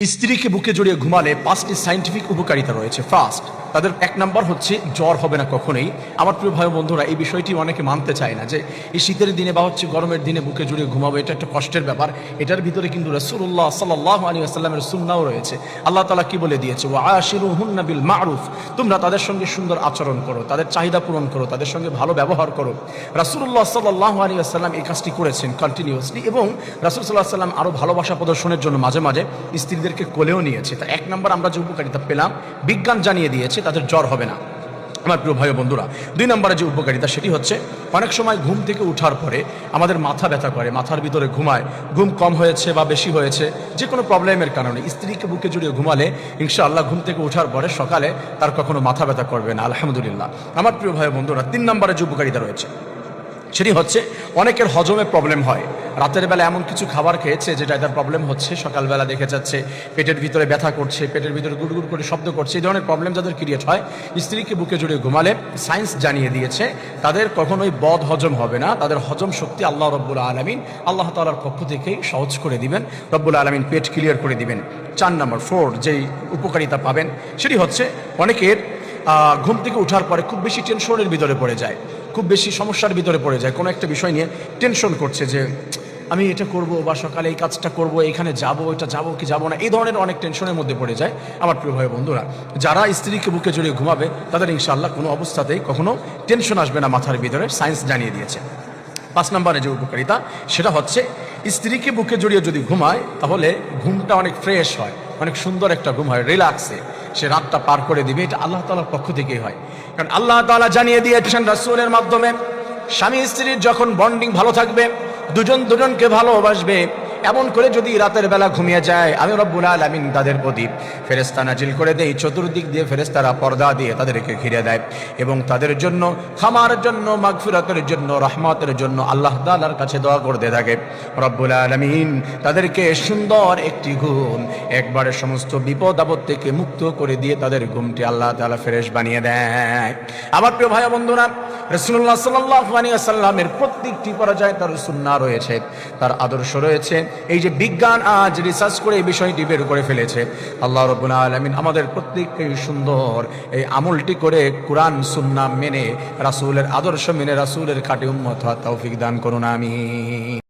স্ত্রীকে বুকে জড়িয়ে ঘুমালে 5টি সায়েন্টিফিক উপকারিতা রয়েছে। ফার্স্ট, তাদের 1 নাম্বার হচ্ছে জ্বর হবে না কখনোই। আমার প্রিয় ভাই বন্ধুরা, এই বিষয়টি অনেকে মানতে চায় না যে এই শীতের দিনে বা গরমের দিনে বুকে জড়িয়ে ঘুমাবো, এটা একটা কষ্টের ব্যাপার। এটার ভিতরে কিন্তু রাসূলুল্লাহ সাল্লাল্লাহু আলাইহি ওয়াসাল্লামের সুন্নাহও রয়েছে। আল্লাহ তাআলা কি বলে দিয়েছে, ওয়া আশিরুহুন্না বিল মা'রুফ, তোমরা তাদের সঙ্গে সুন্দর আচরণ করো, তাদের চাহিদা পূরণ করো, তাদের সঙ্গে ভালো ব্যবহার করো। রাসূলুল্লাহ সাল্লাল্লাহু আলাইহি ওয়াসাল্লাম এই কাজটি করেছেন কন্টিনিউয়াসলি, এবং রাসূল সাল্লাল্লাহু আলাইহি ওয়াসাল্লাম আরো ভালোবাসা প্রদর্শনের জন্য মাঝে মাঝে স্ত্রীদেরকে কোলেও নিয়েছে। তা 1 নাম্বার আমরা যে উপকারিতা পেলাম, বিজ্ঞান জানিয়ে দিয়েছে তাদের জ্বর হবে না। আমার প্রিয় ভাই বন্ধুরা, 2 নম্বরে যে উপকারিতা সেটি হচ্ছে, অনেক সময় ঘুম থেকে উঠার পরে আমাদের মাথা ব্যথা করে, মাথার ভিতরে ঘুমায়, ঘুম কম হয়েছে বা বেশি হয়েছে, যে কোনো প্রবলেমের কারণে স্ত্রীকে বুকে জড়িয়ে ঘুমালে ইনশাআল্লাহ ঘুম থেকে উঠার পরে সকালে তার কখনো মাথা ব্যথা করবে না, আলহামদুলিল্লাহ। আমার প্রিয় ভাই বন্ধুরা, 3 নম্বরে যে উপকারিতা রয়েছে সেটি হচ্ছে, অনেকের হজমে প্রবলেম হয়, রাতের বেলা এমন কিছু খাবার খেয়েছে যেটা তার প্রবলেম হচ্ছে, সকালবেলা দেখে যাচ্ছে পেটের ভিতরে ব্যথা করছে, পেটের ভিতরে গুড়গুড় করে শব্দ করছে, এই ধরনের প্রবলেম যাদের ক্রিয়েট হয়, স্ত্রীকে বুকে জড়িয়ে ঘুমালে সায়েন্স জানিয়ে দিয়েছে তাদের কখনোই বদ হজম হবে না। তাদের হজম শক্তি আল্লাহ রব্বুল আলামিন, আল্লাহ তাআলার পক্ষ থেকেই সহজ করে দিবেন, রব্বুল আলামিন পেট ক্লিয়ার করে দিবেন। 4 নম্বর 4 যেই উপকারিতা পাবেন সেটি হচ্ছে, অনেকের ঘুম থেকে ওঠার পরে খুব বেশি টেনশনের ভিতরে পড়ে যায়, খুব বেশি সমস্যার ভিতরে পড়ে যায়, কোনো একটা বিষয় নিয়ে টেনশন করছে যে আমি এটা করব, বা সকালে এই কাজটা করব, এখানে যাব, এটা যাব কি যাব না, এই ধরনের অনেক টেনশনের মধ্যে পড়ে যায়। আমার প্রিয় ভাই বন্ধুরা, যারা স্ত্রীকে বুকে জড়িয়ে ঘুমাবে তাদের ইনশাআল্লাহ কোনো অবস্থাতেই কখনো টেনশন আসবে না মাথার ভিতরে, সায়েন্স জানিয়ে দিয়েছে। 5 নম্বরে যে উপকারিতা সেটা হচ্ছে, স্ত্রীকে বুকে জড়িয়ে যদি ঘুমায় তাহলে ঘুমটা অনেক ফ্রেশ হয়, অনেক সুন্দর একটা ঘুম হয়, রিল্যাক্সে সে রাতটা পার করে দিবে। এটা আল্লাহ তাআলার পক্ষ থেকেই হয়, কারণ আল্লাহ তাআলা জানিয়ে দিয়েছেন রাসূলের মাধ্যমে, স্বামী স্ত্রীর যখন বন্ডিং ভালো থাকবে, দুজন দুজনকে ভালোবাসবে, এমন করে যদি রাতের বেলা ঘুমিয়ে যায়, আমি রব্বুল আলামিন তাদের প্রতি ফেরেশতা নাজিল করে দেই, চতুর্দিক দিয়ে ফেরেশতারা পর্দা দিয়ে তাদেরকে ঘিরে দেয়, এবং তাদের জন্য ক্ষমার জন্য, মাগফিরাতের জন্য, রহমতের জন্য আল্লাহ তাআলার কাছে দোয়া করতে থাকে। রব্বুল আলামিন তাদেরকে সুন্দর একটি ঘুম, একবারে সমস্ত বিপদ আপদ থেকে মুক্ত করে দিয়ে তাদের ঘুমটি আল্লাহ তাআলা ফ্রেশ বানিয়ে দেয়। আমার প্রিয় ভাই বন্ধুরা, রাসূলুল্লাহ সাল্লাল্লাহু আলাইহি ওয়াসাল্লামের প্রত্যেকটি পর্যায়ে তার সুন্নাহ রয়েছে, তার আদর্শ রয়েছে। এই যে বিজ্ঞান আজ রিসার্চ করে এই বিষয়টি বের করে ফেলেছে, আল্লাহ রাব্বুল আলামিন আমাদের প্রত্যেককে সুন্দর এই আমলটি করে কুরআন সুন্নাহ মেনে, রাসূলের আদর্শ মেনে, রাসূলের খাঁটি উম্মত হওয়ার তৌফিক দান করুন, আমিন।